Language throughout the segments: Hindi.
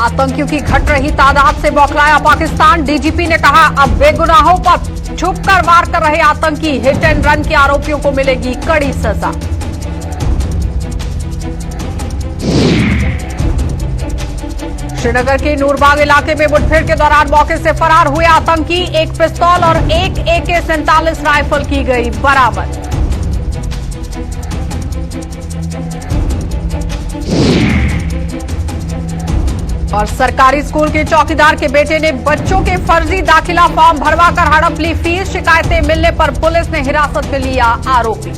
आतंकियों की घट रही तादाद से बौखलाया पाकिस्तान। डीजीपी ने कहा, अब बेगुनाहों पर छुपकर वार कर रहे आतंकी हिट एंड रन के आरोपियों को मिलेगी कड़ी सजा। श्रीनगर के नूरबाग इलाके में मुठभेड़ के दौरान मौके से फरार हुए आतंकी, एक पिस्तौल और एक AK-47 राइफल की गई बरामद। और सरकारी स्कूल के चौकीदार के बेटे ने बच्चों के फर्जी दाखिला फॉर्म भरवाकर हड़प ली फीस। शिकायतें मिलने पर पुलिस ने हिरासत में लिया आरोपी।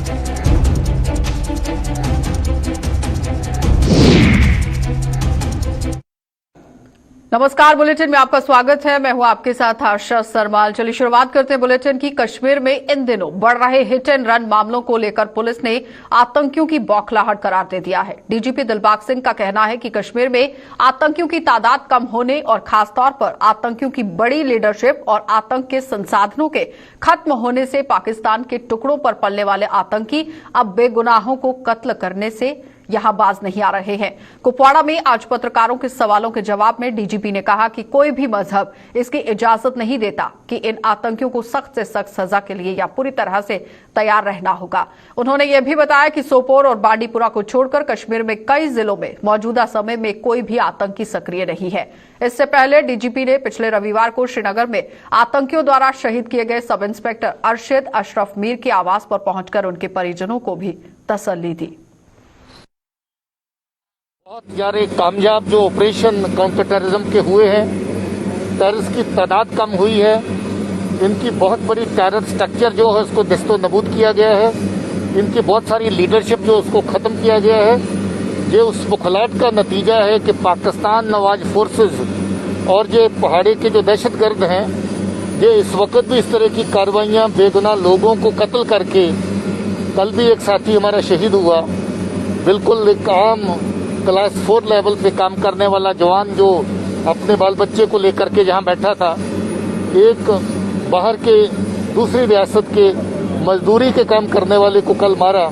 नमस्कार, बुलेटिन में आपका स्वागत है। मैं हूं आपके साथ आशा सरमाल। चलिए शुरुआत करते हैं बुलेटिन की। कश्मीर में इन दिनों बढ़ रहे हिट एंड रन मामलों को लेकर पुलिस ने आतंकियों की बौखलाहट करार दे दिया है। डीजीपी दिलबाग सिंह का कहना है कि कश्मीर में आतंकियों की तादाद कम होने और खासतौर पर आतंकियों की बड़ी लीडरशिप और आतंक के संसाधनों के खत्म होने से पाकिस्तान के टुकड़ों पर पलने वाले आतंकी अब बेगुनाहों को कत्ल करने से यहां बाज नहीं आ रहे हैं। कुपवाड़ा में आज पत्रकारों के सवालों के जवाब में डीजीपी ने कहा कि कोई भी मजहब इसकी इजाजत नहीं देता कि इन आतंकियों को सख्त से सख्त सजा के लिए या पूरी तरह से तैयार रहना होगा। उन्होंने यह भी बताया कि सोपोर और बांडीपुरा को छोड़कर कश्मीर में कई जिलों में मौजूदा समय में कोई भी आतंकी सक्रिय नहीं है। इससे पहले डीजीपी ने पिछले रविवार को श्रीनगर में आतंकियों द्वारा शहीद किए गए सब इंस्पेक्टर अरशद अशरफ मीर के आवास पर पहुंचकर उनके परिजनों को भी तसल्ली दी। बहुत सारे कामयाब जो ऑपरेशन काउंटर टेररिज्म के हुए हैं, टेररिस्ट की तादाद कम हुई है। इनकी बहुत बड़ी टेरर स्ट्रक्चर जो है उसको दस्तो नबूद किया गया है। इनकी बहुत सारी लीडरशिप जो उसको ख़त्म किया गया है। ये उस बुखलाहट का नतीजा है कि पाकिस्तान नवाज फोर्सेस और ये पहाड़ी के जो दहशतगर्द हैं, ये इस वक्त भी इस तरह की कार्रवाइयाँ बेगुनाह लोगों को कत्ल करके, कल भी एक साथी हमारा शहीद हुआ, बिल्कुल एक आम क्लास 4 लेवल पे काम करने वाला जवान जो अपने बाल बच्चे को लेकर के जहाँ बैठा था, एक बाहर के दूसरी रियासत के मजदूरी के काम करने वाले को कल मारा।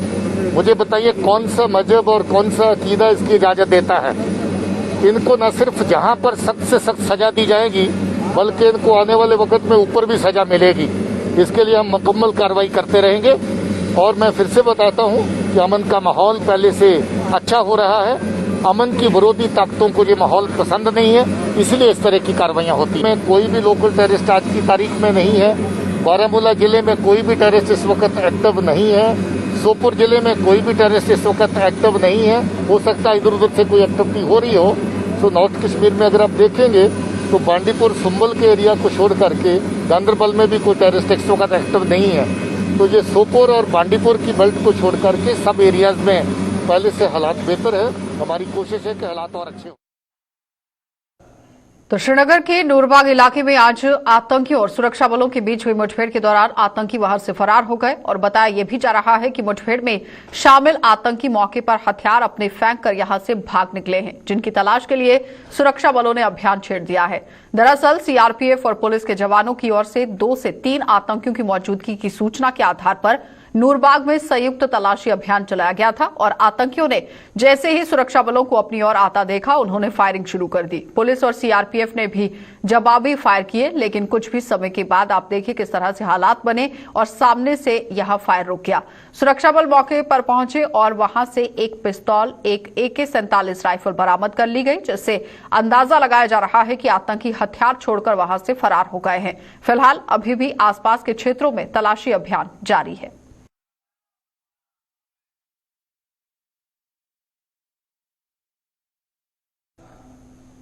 मुझे बताइए कौन सा मजहब और कौन सा अकीदा इसकी इजाज़त देता है? इनको न सिर्फ जहाँ पर सख्त से सख्त सजा दी जाएगी बल्कि इनको आने वाले वक्त में ऊपर भी सजा मिलेगी। इसके लिए हम मुकम्मल कार्रवाई करते रहेंगे। और मैं फिर से बताता हूँ कि अमन का माहौल पहले से अच्छा हो रहा है। अमन की विरोधी ताकतों को ये माहौल पसंद नहीं है, इसलिए इस तरह की कार्रवाइयाँ होती हैं। कोई भी लोकल टेररिस्ट आज की तारीख में नहीं है। बारामूला जिले में कोई भी टेररिस्ट इस वक्त एक्टिव नहीं है। सोपुर जिले में कोई भी टेररिस्ट इस वक्त एक्टिव नहीं है। हो सकता है इधर उधर से कोई एक्टिविटी हो रही हो। तो नॉर्थ कश्मीर में अगर आप देखेंगे तो बांडीपुर सुंबल के एरिया को छोड़ करके गांदरबल में भी कोई टेररिस्ट इस वक्त एक्टिव नहीं है। तो ये सोपोर और बांडीपुर की बेल्ट को छोड़ करके सब एरियाज में पहले से हालात बेहतर है। हमारी कोशिश है कि हालात और अच्छे हो। तो श्रीनगर के नूरबाग इलाके में आज आतंकियों और सुरक्षा बलों के बीच हुई मुठभेड़ के दौरान आतंकी वहां से फरार हो गए और बताया यह भी जा रहा है कि मुठभेड़ में शामिल आतंकी मौके पर हथियार अपने फेंक कर यहां से भाग निकले हैं, जिनकी तलाश के लिए सुरक्षा बलों ने अभियान छेड़ दिया है। दरअसल सीआरपीएफ और पुलिस के जवानों की ओर से 2 से 3 आतंकियों की मौजूदगी की सूचना के आधार पर नूरबाग में संयुक्त तलाशी अभियान चलाया गया था और आतंकियों ने जैसे ही सुरक्षा बलों को अपनी ओर आता देखा, उन्होंने फायरिंग शुरू कर दी। पुलिस और सीआरपीएफ ने भी जवाबी फायर किए, लेकिन कुछ भी समय के बाद आप देखिए किस तरह से हालात बने और सामने से यह फायर रुक गया। सुरक्षा बल मौके पर पहुंचे और वहां से एक पिस्तौल, एक AK-47 राइफल बरामद कर ली गई, जिससे अंदाजा लगाया जा रहा है कि आतंकी हथियार छोड़कर वहां से फरार हो गए हैं। फिलहाल अभी भी आसपास के क्षेत्रों में तलाशी अभियान जारी है।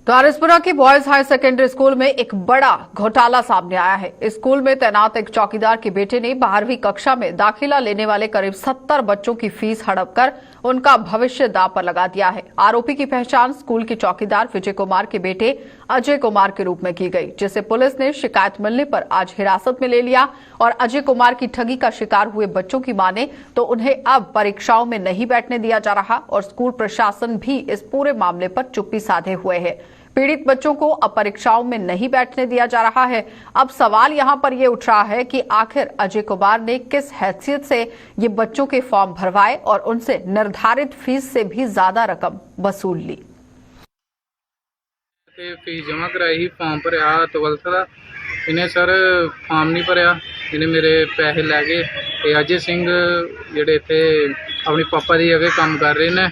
तो आरएसपुरा की बॉयज हाई सेकेंडरी स्कूल में एक बड़ा घोटाला सामने आया है। स्कूल में तैनात एक चौकीदार के बेटे ने 12वीं कक्षा में दाखिला लेने वाले करीब 70 बच्चों की फीस हड़प कर उनका भविष्य दांव पर लगा दिया है। आरोपी की पहचान स्कूल के चौकीदार विजय कुमार के बेटे अजय कुमार के रूप में की गई, जिसे पुलिस ने शिकायत मिलने पर आज हिरासत में ले लिया। और अजय कुमार की ठगी का शिकार हुए बच्चों की माने तो उन्हें अब परीक्षाओं में नहीं बैठने दिया जा रहा और स्कूल प्रशासन भी इस पूरे मामले पर चुप्पी साधे हुए है। पीड़ित बच्चों को अब परीक्षाओं में नहीं बैठने दिया जा रहा है। अब सवाल यहां पर यह उठ रहा है कि आखिर अजय कुमार ने किस हैसियत से ये बच्चों के फॉर्म भरवाए और उनसे निर्धारित फीस से भी ज्यादा रकम वसूल ली। ਤੇ ਫੀਸ ਜਮ੍ਹਾਂ ਕਰਾਈ ਸੀ, ਫਾਰਮ ਭਰਿਆ 12th ਦਾ। ਇਹਨੇ ਸਰ ਫਾਰਮ ਨਹੀਂ ਭਰਿਆ, ਇਹਨੇ ਮੇਰੇ ਪੈਸੇ ਲੈ ਗਏ। ਤੇ ਅਜੇ ਸਿੰਘ ਜਿਹੜੇ ਇੱਥੇ ਆਪਣੀ ਪਾਪਾ ਦੀ ਜਗ੍ਹਾ ਕੰਮ ਕਰ ਰਹੇ ਨੇ,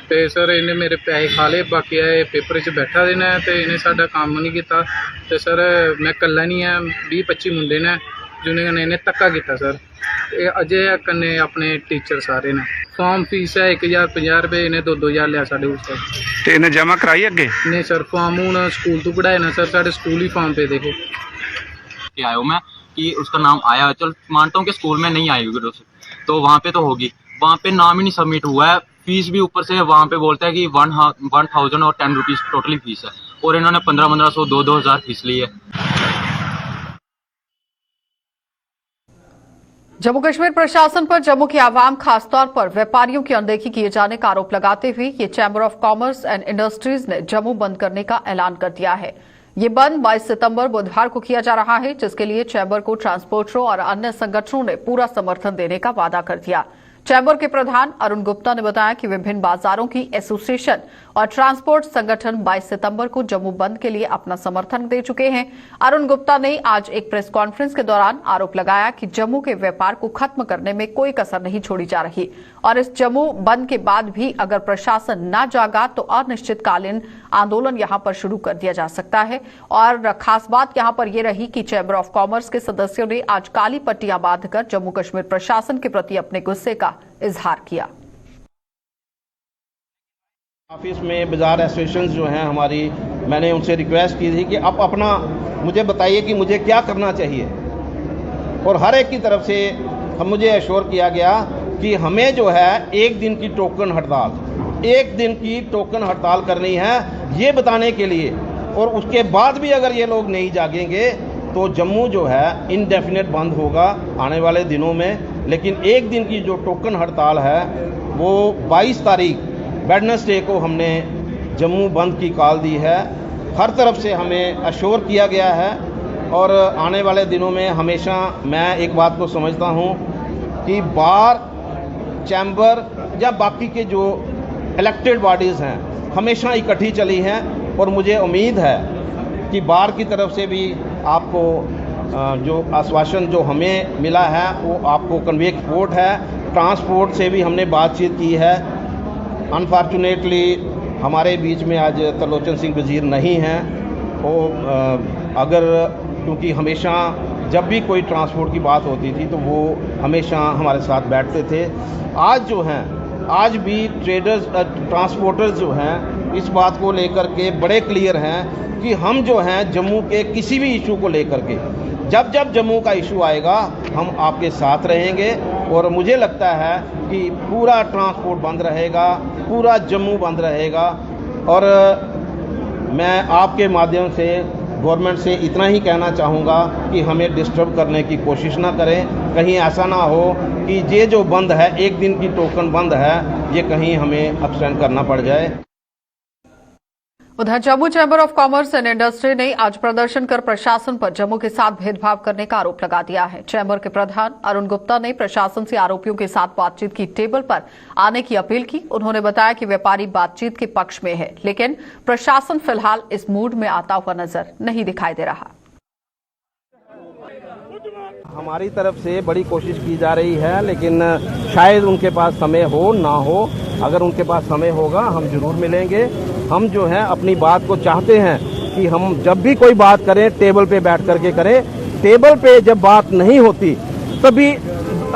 ਤੇ ਸਰ ਇਹਨੇ ਮੇਰੇ ਪੈਸੇ ਖਾ ਲਏ। ਬਾਕੀ ਇਹ ਪੇਪਰ 'ਚ ਬੈਠਾ ਦੇ ਨੇ ਤੇ ਇਹਨੇ ਸਾਡਾ ਕੰਮ ਨਹੀਂ ਕੀਤਾ। ਤੇ ਸਰ ਮੈਂ ਇਕੱਲਾ ਨਹੀਂ ਹੈ, 20-25 ਮੁੰਡੇ ਨੇ ਜਿਨ੍ਹਾਂ ਨੇ ਇਹਨੇ ਧੱਕਾ ਕੀਤਾ। ਸਰ ਇਹ ਅਜੇ ਕੰਨੇ ਆਪਣੇ ਟੀਚਰ ਸਾਰੇ ਨੇ। ਫਾਰਮ ਫੀਸ ਹੈ 1050 ਰੁਪਏ, ਇਹਨੇ 2-2000 ਲਿਆ ਸਾਡੇ ਕੋਲ ਸਰ। ਤੇ ਇਹਨੇ ਜਮਾ ਕਰਾਈ ਅੱਗੇ? नहीं सर, फॉर्म हूँ स्कूल तो पढ़ाए ना सर, साढ़े स्कूल ही फॉर्म पे देखो कि आया हूँ मैं कि उसका नाम आया, चल मानता हूँ कि स्कूल में नहीं आई होगी तो वहाँ पे तो होगी, वहाँ पे नाम ही नहीं सबमिट हुआ है। फीस भी ऊपर से वहाँ पे बोलता है कि 1010 रुपीज़ टोटली फीस है, और इन्होंने 1500 2-2000 फीस ली है। जम्मू कश्मीर प्रशासन पर जम्मू की आवाम खासतौर पर व्यापारियों की अनदेखी किए जाने का आरोप लगाते हुए ये chamber of commerce and industries ने जम्मू बंद करने का ऐलान कर दिया है। ये बंद 22 सितंबर बुधवार को किया जा रहा है, जिसके लिए चैम्बर को ट्रांसपोर्टरों और अन्य संगठनों ने पूरा समर्थन देने का वादा कर दिया। चैम्बर के प्रधान अरुण गुप्ता ने बताया कि विभिन्न बाजारों की एसोसिएशन और ट्रांसपोर्ट संगठन 22 सितंबर को जम्मू बंद के लिए अपना समर्थन दे चुके हैं। अरुण गुप्ता ने आज एक प्रेस कॉन्फ्रेंस के दौरान आरोप लगाया कि जम्मू के व्यापार को खत्म करने में कोई कसर नहीं छोड़ी जा रही और इस जम्मू बंद के बाद भी अगर प्रशासन न जागा तो अनिश्चितकालीन आंदोलन यहां पर शुरू कर दिया जा सकता है। और खास बात यहां पर यह रही कि चैम्बर ऑफ कॉमर्स के सदस्यों ने आज काली पट्टियां बांधकर जम्मू कश्मीर प्रशासन के प्रति अपने गुस्से का इजहार किया। ऑफिस में बाजार एसोसिएशन जो हैं हमारी, मैंने उनसे रिक्वेस्ट की थी कि आप अपना मुझे बताइए कि मुझे क्या करना चाहिए, और हर एक की तरफ से मुझे एश्योर किया गया कि हमें जो है एक दिन की टोकन हड़ताल करनी है, ये बताने के लिए। और उसके बाद भी अगर ये लोग नहीं जागेंगे तो जम्मू जो है इनडेफिनेट बंद होगा आने वाले दिनों में। लेकिन एक दिन की जो टोकन हड़ताल है वो 22 तारीख वेडनेसडे को हमने जम्मू बंद की कॉल दी है। हर तरफ से हमें अश्योर किया गया है और आने वाले दिनों में हमेशा मैं एक बात को समझता हूँ कि बार चैम्बर या बाकी के जो इलेक्टेड बॉडीज़ हैं हमेशा इकट्ठी चली हैं, और मुझे उम्मीद है कि बार की तरफ से भी आपको जो आश्वासन जो हमें मिला है वो आपको कन्वे रिपोर्ट है। ट्रांसपोर्ट से भी हमने बातचीत की है। अनफॉर्चुनेटली हमारे बीच में आज त्रिलोचन सिंह वजीर नहीं हैं, अगर क्योंकि हमेशा जब भी कोई ट्रांसपोर्ट की बात होती थी तो वो हमेशा हमारे साथ बैठते थे। आज भी ट्रेडर्स ट्रांसपोर्टर्स जो हैं इस बात को लेकर के बड़े क्लियर हैं कि हम जो हैं जम्मू के किसी भी इशू को लेकर के जब जम्मू का इशू आएगा हम आपके साथ रहेंगे। और मुझे लगता है कि पूरा ट्रांसपोर्ट बंद रहेगा, पूरा जम्मू बंद रहेगा। और मैं आपके माध्यम से गवर्नमेंट से इतना ही कहना चाहूँगा कि हमें डिस्टर्ब करने की कोशिश ना करें। कहीं ऐसा ना हो कि ये जो बंद है, एक दिन की टोकन बंद है, ये कहीं हमें एक्सटेंड करना पड़ जाए। उधर Jammu chamber of commerce and industry ने आज प्रदर्शन कर प्रशासन पर जम्मू के साथ भेदभाव करने का आरोप लगा दिया है। चैम्बर के प्रधान अरुण गुप्ता ने प्रशासन से आरोपियों के साथ बातचीत की टेबल पर आने की अपील की। उन्होंने बताया कि व्यापारी बातचीत के पक्ष में है, लेकिन प्रशासन फिलहाल इस मूड में आता हुआ नजर नहीं दिखाई दे रहा। हमारी तरफ से बड़ी कोशिश की जा रही है, लेकिन शायद उनके पास समय हो ना हो। अगर उनके पास समय होगा हम जरूर मिलेंगे। हम जो है अपनी बात को चाहते हैं कि हम जब भी कोई बात करें टेबल पे बैठ करके करें। टेबल पे जब बात नहीं होती तभी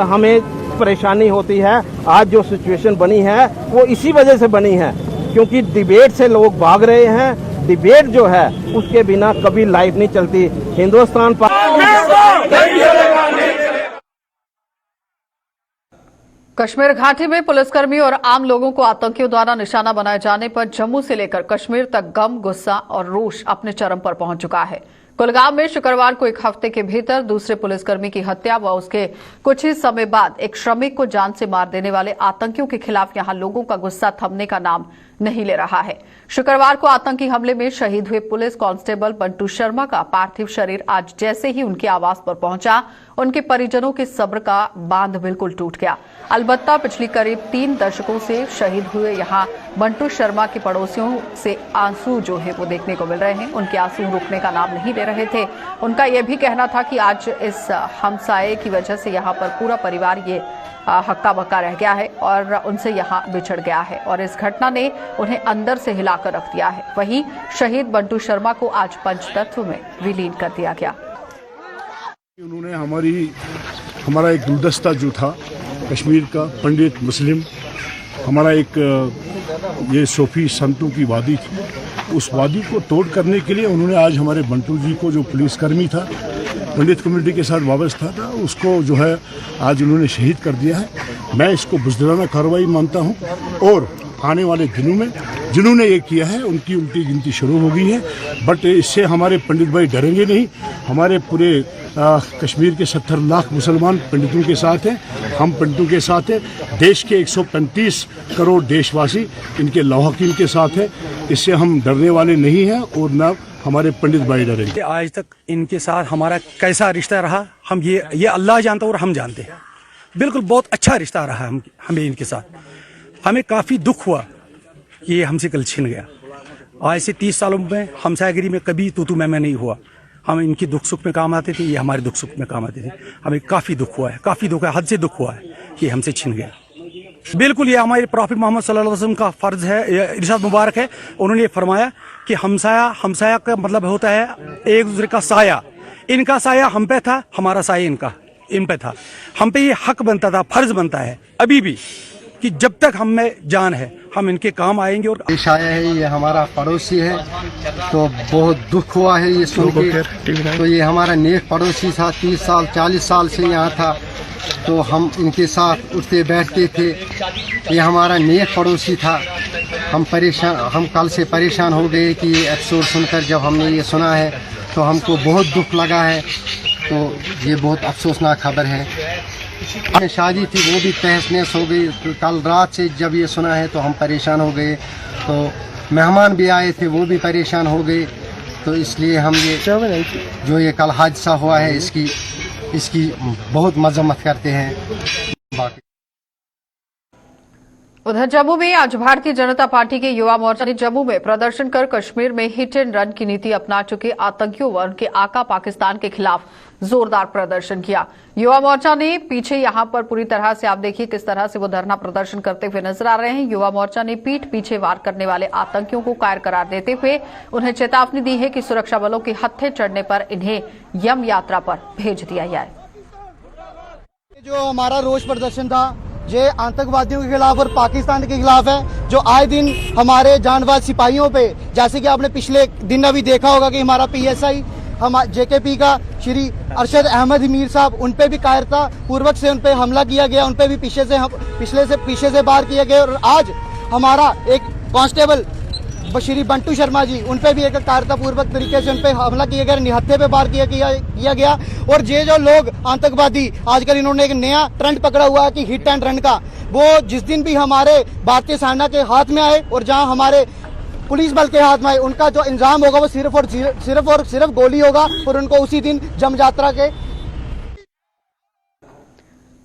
हमें परेशानी होती है। आज जो सिचुएशन बनी है वो इसी वजह से बनी है क्योंकि डिबेट से लोग भाग रहे हैं। डिबेट जो है उसके बिना कभी लाइफ नहीं चलती। हिंदुस्तान कश्मीर घाटी में पुलिसकर्मी और आम लोगों को आतंकियों द्वारा निशाना बनाए जाने पर जम्मू से लेकर कश्मीर तक गम, गुस्सा और रोष अपने चरम पर पहुंच चुका है। कुलगाम में शुक्रवार को एक हफ्ते के भीतर दूसरे पुलिसकर्मी की हत्या व उसके कुछ ही समय बाद एक श्रमिक को जान से मार देने वाले आतंकियों के खिलाफ यहां लोगों का गुस्सा थमने का नाम नहीं ले रहा है। शुक्रवार को आतंकी हमले में शहीद हुए पुलिस कांस्टेबल बंटू शर्मा का पार्थिव शरीर आज जैसे ही उनके आवास पर पहुंचा, उनके परिजनों के सब्र का बांध बिल्कुल टूट गया। अलबत्ता पिछली करीब 3 दशकों से शहीद हुए यहां बंटू शर्मा के पड़ोसियों से आंसू जो है वो देखने को मिल रहे हैं। उनके आंसू रुकने का नाम नहीं ले रहे थे। उनका यह भी कहना था कि आज इस हमसाये की वजह से यहाँ पर पूरा परिवार ये हक्का बक्का रह गया है और उनसे यहाँ बिछड़ गया है और इस घटना ने उन्हें अंदर से हिलाकर रख दिया है। वहीं शहीद बंटू शर्मा को आज पंचतत्व में विलीन कर दिया गया। उन्होंने हमारा एक गुलदस्ता जो था कश्मीर का पंडित मुस्लिम, हमारा एक ये सूफी संतों की वादी थी, उस वादी को तोड़ करने के लिए उन्होंने आज हमारे बंटू जी को, जो पुलिसकर्मी था, पंडित कम्युनिटी के साथ वाबस्ता था, उसको जो है आज उन्होंने शहीद कर दिया है। मैं इसको बुज़दिलाना कार्रवाई मानता हूँ और आने वाले दिनों में जिन्होंने ये किया है उनकी उल्टी गिनती शुरू हो गई है। बट इससे हमारे पंडित भाई डरेंगे नहीं। हमारे पूरे कश्मीर के 70 लाख मुसलमान पंडितों के साथ हैं, हम पंडितों के साथ हैं। देश के 135 करोड़ देशवासी इनके लौहकीन के साथ हैं। इससे हम डरने वाले नहीं हैं और न हमारे पंडित भाई डरेंगे। आज तक इनके साथ हमारा कैसा रिश्ता रहा, हम ये अल्लाह जानता और हम जानते हैं। बिल्कुल बहुत अच्छा रिश्ता रहा हमें इनके साथ। हमें काफ़ी दुख हुआ कि ये हमसे कल छिन गया। आज से 30 सालों में हमसायगिरी में कभी तू मैं नहीं हुआ। हम इनकी दुख सुख में काम आते थे, ये हमारे दुख सुख में काम आते थे। हमें काफ़ी दुख हुआ है, काफ़ी दुख है, हद से दुख हुआ है कि हमसे छिन गया। बिल्कुल ये हमारे प्रॉफिट मोहम्मद सल्लल्लाहु अलैहि वसल्लम का फ़र्ज़ है, इरशाद मुबारक है। उन्होंने ये फरमाया कि हमसाया का मतलब होता है एक दूसरे का साया। इनका साया हम पे था, हमारा साया इन पे था। हम पे ये हक बनता था, फर्ज बनता है अभी भी कि जब तक हम में जान है हम इनके काम आएंगे। और पेश आया है, ये हमारा पड़ोसी है, तो बहुत दुख हुआ है ये सुन के। तो ये हमारा नेक पड़ोसी था, 30 साल 40 साल से यहाँ था, तो हम इनके साथ उठते बैठते थे। ये हमारा नेक पड़ोसी था। हम कल से परेशान हो गए कि ये एपिसोड सुनकर जब हमने ये सुना है तो हमको बहुत दुख लगा है। तो ये बहुत अफसोसनाक खबर है। शादी थी वो भी तहस नहस हो गई। तो कल रात से जब ये सुना है तो हम परेशान हो गए। तो मेहमान भी आए थे, वो भी परेशान हो गए। तो इसलिए हम ये जो ये कल हादसा हुआ है इसकी बहुत मजम्मत करते हैं। उधर जम्मू में आज भारतीय जनता पार्टी के युवा मोर्चा ने जम्मू में प्रदर्शन कर कश्मीर में हिट एंड रन की नीति अपना चुके आतंकियों व उनके आका पाकिस्तान के खिलाफ जोरदार प्रदर्शन किया। युवा मोर्चा ने पीछे यहां पर पूरी तरह से आप देखिए किस तरह से वो धरना प्रदर्शन करते हुए नजर आ रहे हैं। युवा मोर्चा ने पीठ पीछे वार करने वाले आतंकियों को कायर करार देते हुए उन्हें चेतावनी दी है कि सुरक्षा बलों के हत्थे चढ़ने पर इन्हें यम यात्रा पर भेज दिया जाए। जो हमारा रोष प्रदर्शन था ये आतंकवादियों के खिलाफ और पाकिस्तान के खिलाफ है, जो आए दिन हमारे जानबाज सिपाहियों पे, जैसे कि आपने पिछले दिन अभी देखा होगा कि हमारा PSI हम JKP का श्री अरशद अहमद मीर साहब, उन पे भी कायरता पूर्वक से उन पे हमला किया गया, उन पे भी पीछे से वार किया गया। और आज हमारा एक कांस्टेबल श्री बंटू शर्मा जी, उन पे भी एक कायरता पूर्वक तरीके से उन पे हमला किया गया, निहत्थे पे वार किया गया। और ये जो लोग आतंकवादी आजकल इन्होंने एक नया ट्रेंड पकड़ा हुआ है कि हिट एंड रन का, वो जिस दिन भी हमारे भारतीय सेना के हाथ में आए और जहां हमारे पुलिस बल के हाथ में आए, उनका जो इंजाम होगा वो सिर्फ गोली होगा और उनको उसी दिन जम यात्रा के।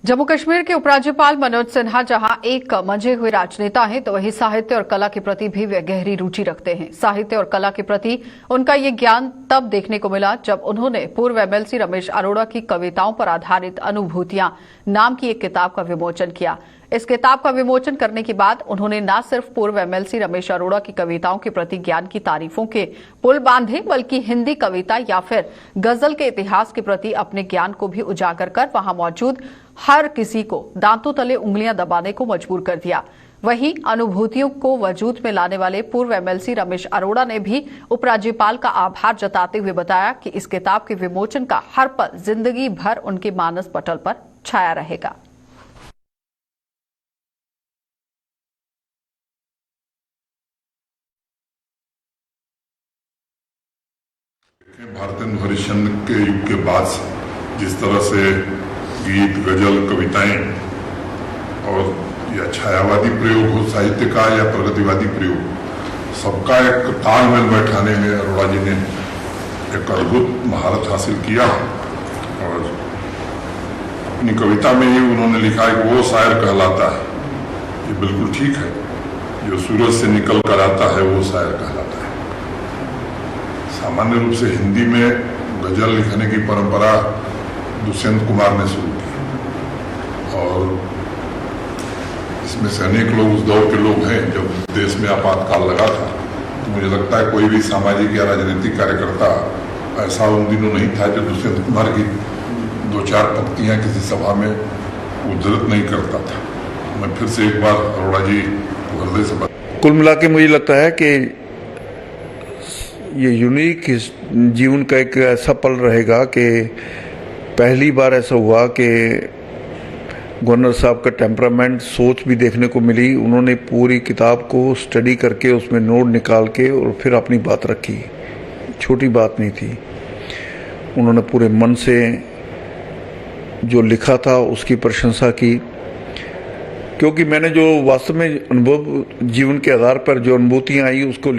जम्मू कश्मीर के उपराज्यपाल मनोज सिन्हा जहां एक मंझे हुए राजनेता हैं, तो वहीं साहित्य और कला के प्रति भी वे गहरी रुचि रखते हैं। साहित्य और कला के प्रति उनका ये ज्ञान तब देखने को मिला जब उन्होंने पूर्व MLC रमेश अरोड़ा की कविताओं पर आधारित अनुभूतियां नाम की एक किताब का विमोचन किया। इस किताब का विमोचन करने के बाद उन्होंने न सिर्फ पूर्व MLC रमेश अरोड़ा की कविताओं के प्रति ज्ञान की तारीफों के पुल बांधे, बल्कि हिंदी कविता या फिर गजल के इतिहास के प्रति अपने ज्ञान को भी उजागर कर वहां मौजूद हर किसी को दांतों तले उंगलियां दबाने को मजबूर कर दिया। वहीं अनुभूतियों को वजूद में लाने वाले पूर्व MLC रमेश अरोड़ा ने भी उपराज्यपाल का आभार जताते हुए बताया कि इस किताब के विमोचन का हर पल जिंदगी भर उनके मानस पटल पर छाया रहेगा। भारतेंद्र हरिश्चंद्र के युग के बाद जिस तरह से गीत, गजल, कविताएं और या छायावादी प्रयोग हो साहित्य का या प्रगतिवादी प्रयोग, सबका एक तालमेल बैठाने में अरोड़ा जी ने एक अद्भुत महारत हासिल किया। और अपनी कविता में ही उन्होंने लिखा है कि वो शायर कहलाता है, ये बिल्कुल ठीक है, जो सूरज से निकल कर आता है वो शायर कहलाता है। सामान्य रूप से हिंदी में गजल लिखने की परंपरा दुष्यंत कुमार ने शुरू की और इसमें से अनेक लोग उस दौर के लोग हैं जब देश में आपातकाल लगा था। तो मुझे लगता है कोई भी सामाजिक या राजनीतिक कार्यकर्ता ऐसा उन दिनों नहीं था जो दुष्यंत कुमार की 2-4 पंक्तियां किसी सभा में उद्धृत नहीं करता था। मैं फिर से एक बार अरोड़ा जी हृदय से कुल मिला के मुझे लगता है कि ये यूनिक जीवन का एक ऐसा पल रहेगा कि पहली बार ऐसा हुआ कि गवर्नर साहब का टेम्परामेंट सोच भी देखने को मिली। उन्होंने पूरी किताब को स्टडी करके उसमें नोट निकाल के और फिर अपनी बात रखी। छोटी बात नहीं थी, उन्होंने पूरे मन से जो लिखा था उसकी प्रशंसा की, क्योंकि मैंने जो वास्तव में अनुभव जीवन के आधार पर जो अनुभूतियां आई उसको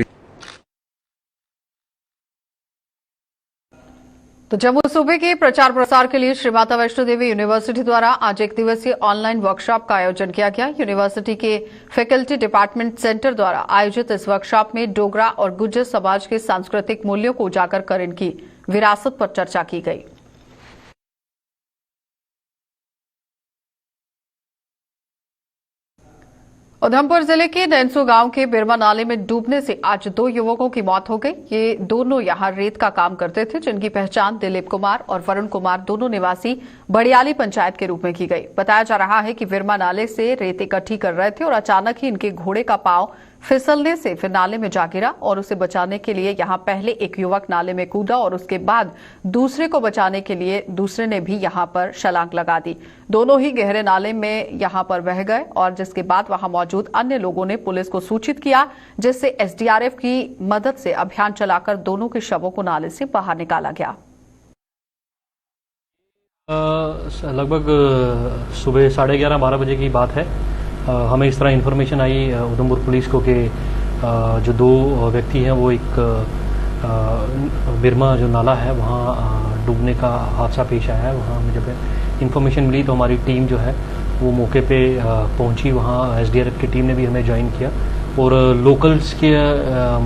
तो जम्मू सूबे के प्रचार प्रसार के लिए श्री माता वैष्णो देवी यूनिवर्सिटी द्वारा आज 1 दिवसीय ऑनलाइन वर्कशॉप का आयोजन किया गया। यूनिवर्सिटी के फैकल्टी डिपार्टमेंट सेंटर द्वारा आयोजित इस वर्कशॉप में डोगरा और गुज्जर समाज के सांस्कृतिक मूल्यों को उजागर कर इनकी विरासत पर चर्चा की गई। उधमपुर जिले के नैनसू गांव के बिरमा नाले में डूबने से आज 2 युवकों की मौत हो गई। ये दोनों यहां रेत का काम करते थे, जिनकी पहचान दिलीप कुमार और वरुण कुमार दोनों निवासी बड़ियाली पंचायत के रूप में की गई। बताया जा रहा है कि बिरमा नाले से रेत इकट्ठी कर रहे थे और अचानक ही इनके घोड़े का पांव फिसलने से फिर नाले में जा गिरा और उसे बचाने के लिए यहां पहले एक युवक नाले में कूदा और उसके बाद दूसरे को बचाने के लिए दूसरे ने भी यहां पर छलांग लगा दी। दोनों ही गहरे नाले में यहां पर बह गए और जिसके बाद वहां मौजूद अन्य लोगों ने पुलिस को सूचित किया, जिससे एसडीआरएफ की मदद से अभियान चलाकर दोनों के शवों को नाले से बाहर निकाला गया। लगभग सुबह 11:30-12 बजे की बात है। हमें इस तरह इन्फॉर्मेशन आई उधमपुर पुलिस को कि जो 2 व्यक्ति हैं वो एक बिरमा जो नाला है वहाँ डूबने का हादसा पेश आया है। वहाँ हमें जब इन्फॉर्मेशन मिली तो हमारी टीम जो है वो मौके पे पहुँची। वहाँ एसडीआरएफ की टीम ने भी हमें ज्वाइन किया और लोकल्स के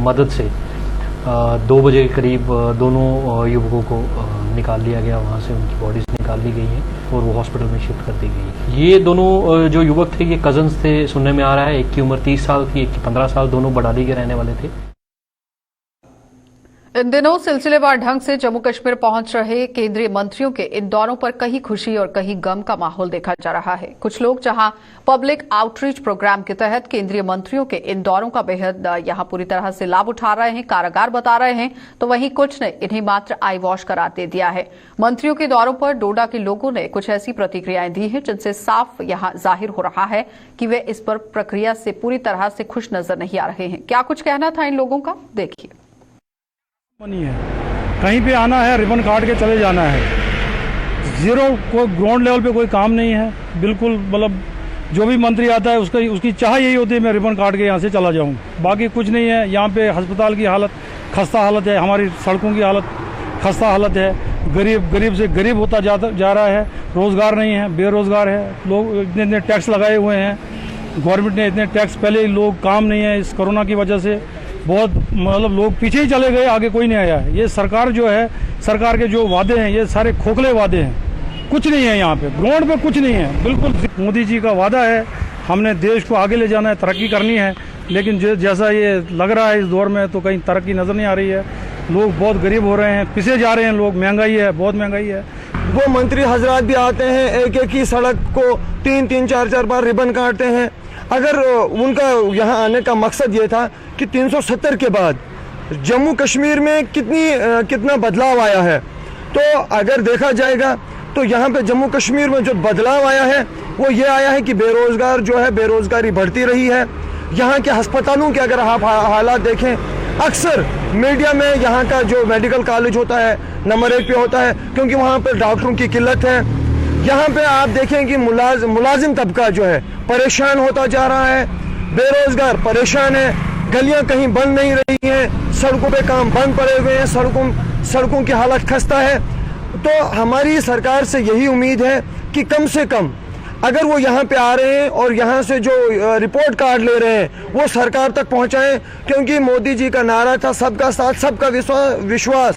मदद से 2 बजे के करीब दोनों युवकों को निकाल लिया गया। वहाँ से उनकी बॉडीज निकाल ली गई हैं और वो हॉस्पिटल में शिफ्ट कर दी गई है। ये दोनों जो युवक थे ये कजन्स थे, सुनने में आ रहा है। एक की उम्र 30 साल थी, एक की 15 साल, दोनों बड़ाली के रहने वाले थे। इन दिनों सिलसिलेवार ढंग से जम्मू कश्मीर पहुंच रहे केंद्रीय मंत्रियों के इन दौरों पर कहीं खुशी और कहीं गम का माहौल देखा जा रहा है। कुछ लोग जहां पब्लिक आउटरीच प्रोग्राम के तहत केंद्रीय मंत्रियों के इन दौरों का बेहद यहां पूरी तरह से लाभ उठा रहे हैं, कारागार बता रहे हैं, तो वहीं कुछ ने इन्हें मात्र आई वॉश करार दे दिया है। मंत्रियों के दौरों पर डोडा के लोगों ने कुछ ऐसी प्रतिक्रियाएं दी हैं जिनसे साफ यहां जाहिर हो रहा है कि वे इस पर प्रक्रिया से पूरी तरह से खुश नजर नहीं आ रहे हैं। क्या कुछ कहना था इन लोगों का, देखिए। नहीं है, कहीं पे आना है रिबन काट के चले जाना है। जीरो कोई ग्राउंड लेवल पे कोई काम नहीं है, बिल्कुल। मतलब जो भी मंत्री आता है उसकी चाह यही होती है मैं रिबन काट के यहाँ से चला जाऊँ, बाकी कुछ नहीं है। यहाँ पे अस्पताल की हालत खस्ता हालत है, हमारी सड़कों की हालत खस्ता हालत है। गरीब से गरीब होता जा रहा है, रोजगार नहीं है, बेरोजगार है। लोग इतने टैक्स लगाए हुए हैं, गवर्नमेंट ने इतने टैक्स, पहले लोग काम नहीं है, इस कोरोना की वजह से बहुत मतलब लोग पीछे ही चले गए, आगे कोई नहीं आया है। ये सरकार जो है, सरकार के जो वादे हैं ये सारे खोखले वादे हैं, कुछ नहीं है यहाँ पे, ग्राउंड पे कुछ नहीं है। बिल्कुल मोदी जी का वादा है, हमने देश को आगे ले जाना है, तरक्की करनी है, लेकिन जैसा ये लग रहा है इस दौर में तो कहीं तरक्की नजर नहीं आ रही है। लोग बहुत गरीब हो रहे हैं, पिसे जा रहे हैं लोग, महंगाई है, बहुत महंगाई है। वो मंत्री हजरात भी आते हैं, एक एक ही सड़क को 3-3, 4-4 बार रिबन काटते हैं। अगर उनका यहाँ आने का मकसद ये था कि 370 के बाद जम्मू कश्मीर में कितना बदलाव आया है, तो अगर देखा जाएगा तो यहाँ पे जम्मू कश्मीर में जो बदलाव आया है वो ये आया है कि बेरोजगार जो है, बेरोजगारी बढ़ती रही है। यहाँ के अस्पतालों के अगर आप हालात देखें, अक्सर मीडिया में यहाँ का जो मेडिकल कॉलेज होता है नंबर 1 पे होता है, क्योंकि वहाँ पर डॉक्टरों की किल्लत है। यहाँ पे आप देखें कि मुलाजिम तबका जो है परेशान होता जा रहा है, बेरोजगार परेशान है, गलियां कहीं बंद नहीं रही हैं, सड़कों पे काम बंद पड़े हुए हैं, सड़कों की हालत खस्ता है। तो हमारी सरकार से यही उम्मीद है कि कम से कम अगर वो यहाँ पे आ रहे हैं और यहाँ से जो रिपोर्ट कार्ड ले रहे हैं वो सरकार तक पहुँचाएं, क्योंकि मोदी जी का नारा था सबका साथ सबका विश्वास।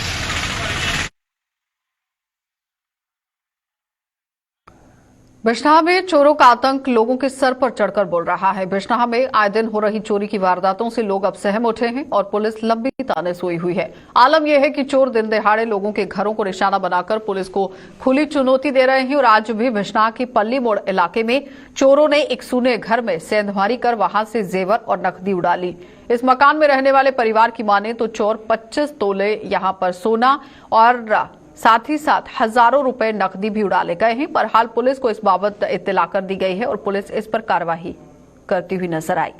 बिजनौर में चोरों का आतंक लोगों के सर पर चढ़कर बोल रहा है। बिजनौर में आए दिन हो रही चोरी की वारदातों से लोग अब सहम उठे हैं और पुलिस लंबी ताने सोई हुई है। आलम यह है कि चोर दिन दहाड़े लोगों के घरों को निशाना बनाकर पुलिस को खुली चुनौती दे रहे हैं और आज भी बिजनौर के पल्ली मोड़ इलाके में चोरों ने एक सूने घर में सेंधमारी कर वहां से जेवर और नकदी उड़ा ली। इस मकान में रहने वाले परिवार की माने तो चोर 25 तोले यहां पर सोना और साथ ही साथ हजारों रुपए नकदी भी उड़ा ले गए हैं। पर हाल पुलिस को इस बाबत इत्तला कर दी गई है और पुलिस इस पर कार्रवाई करती हुई नजर आई।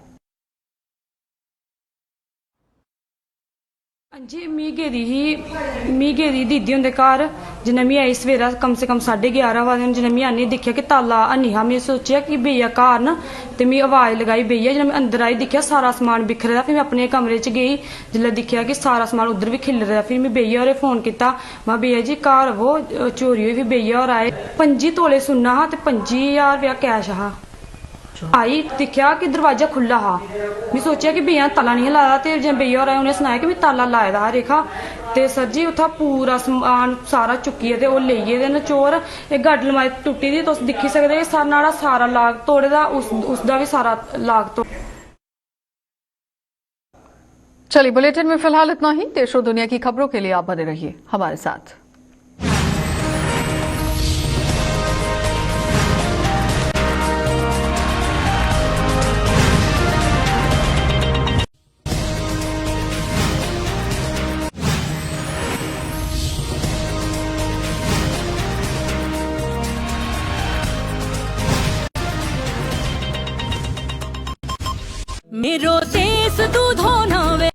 जी मी गेदी दीदी होंदे घर जिन्हें मी आई सवेरा कम से कम 11:30 बजे जिन्हें मी आनी दिखा कि ताला हनी हा। मैं सोचा कि बेइया घर न ते मी आवाज लगाई बेइया। जिन्हें मैं अंदर आई दिखा सारा समान बिखरे दा। फिर मैं अपने कमरे च गई, जिसलै दिखा कि सारा समान उधर भी खिलरे दा। फिर मैं बेइया होरें फोन किया, मैं बेइया जी घर वो चोरी हुई। फिर बेइया होर आए, 25 तोले सुन्ना हा ते 25,000 रुपया कैश हा। आई दिखा कि दरवाजा खुला हा। मैं सोचा कि भैया ताला नहीं लाया ते जे भैया होर उन्हें सनाया कि मैं ताला लाए दा रेखा ते सर जी उत्था पूरा समान सारा चुक्किए ते ओह् लेई गेदे न चोर। एह् गड्ड लमारी टुट्टी दी तुस दिक्खी सकदे न्हाड़ा सारा लाग तोड़े दा, उसदा भी सारा लाग तोड़। चलिए बुलेटिन में फिलहाल इतना ही। देश और दुनिया की खबरों के लिए आप बने रहिए हमारे साथ। मेरो देश दूधो नवे